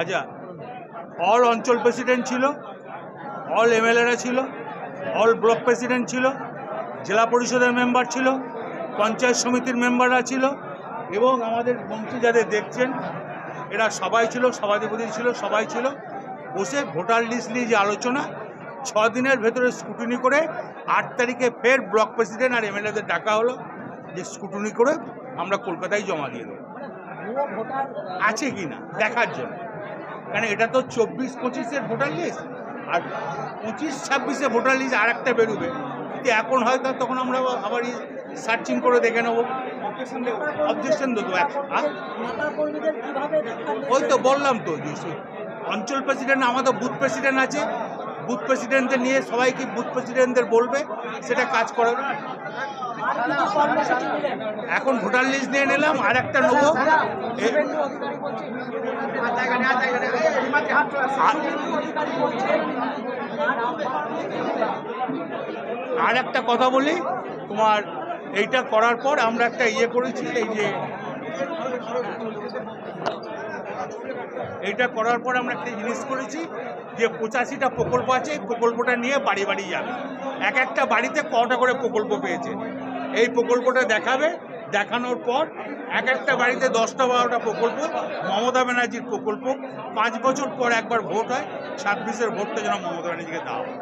আচ্ছা, অল অঞ্চল প্রেসিডেন্ট ছিল, অল এমএলএরা ছিল, অল ব্লক প্রেসিডেন্ট ছিল, জেলা পরিষদের মেম্বার ছিল, পঞ্চায়েত সমিতির মেম্বাররা ছিল এবং আমাদের মন্ত্রী যাদের দেখছেন এরা সবাই ছিল, সভাধিপতি ছিল, সবাই ছিল। বসে ভোটার লিস্ট নিয়ে যে আলোচনা 6 দিনের ভেতরে স্ক্রুটিনি করে 8 তারিখে ফের ব্লক প্রেসিডেন্ট আর এমএলএদের ডাকা হলো যে স্ক্রুটিনি করে আমরা কলকাতায় জমা দিয়ে দেবো আছে কি না দেখার জন্য। কারণ এটা তো 24-25-এর ভোটার লিস্ট আর 25-26-এ ভোটার লিস্ট আর একটা বেরোবে, কিন্তু এখন হয়তো তখন আমরা আবার সার্চিং করে দেখে নেবো, অবজেকশন দেবো। ওই তো বললাম তো যে অঞ্চল প্রেসিডেন্ট, আমাদের বুথ প্রেসিডেন্ট আছে, বুথ প্রেসিডেন্টদের নিয়ে সবাইকে বুথ প্রেসিডেন্টদের বলবে সেটা কাজ করে। এখন ভোটার লিস্ট নিয়ে নিলাম, আর একটা নেবো। আর একটা কথা বলি, তোমার এইটা করার পর আমরা একটা করেছি, এই যে এইটা করার পর আমরা একটা জিনিস করেছি যে 85টা প্রকল্প আছে, এই প্রকল্পটা নিয়ে বাড়ি বাড়ি যাবে, এক একটা বাড়িতে কটা করে প্রকল্প পেয়েছে এই প্রকল্পটা দেখাবে। দেখানোর পর এক একটা বাড়িতে 10টা-12টা প্রকল্প, মমতা ব্যানার্জির প্রকল্প। 5 বছর পর একবার ভোট হয়, 26-এর ভোটটা যেন মমতা ব্যানার্জিকে দেওয়া হয়।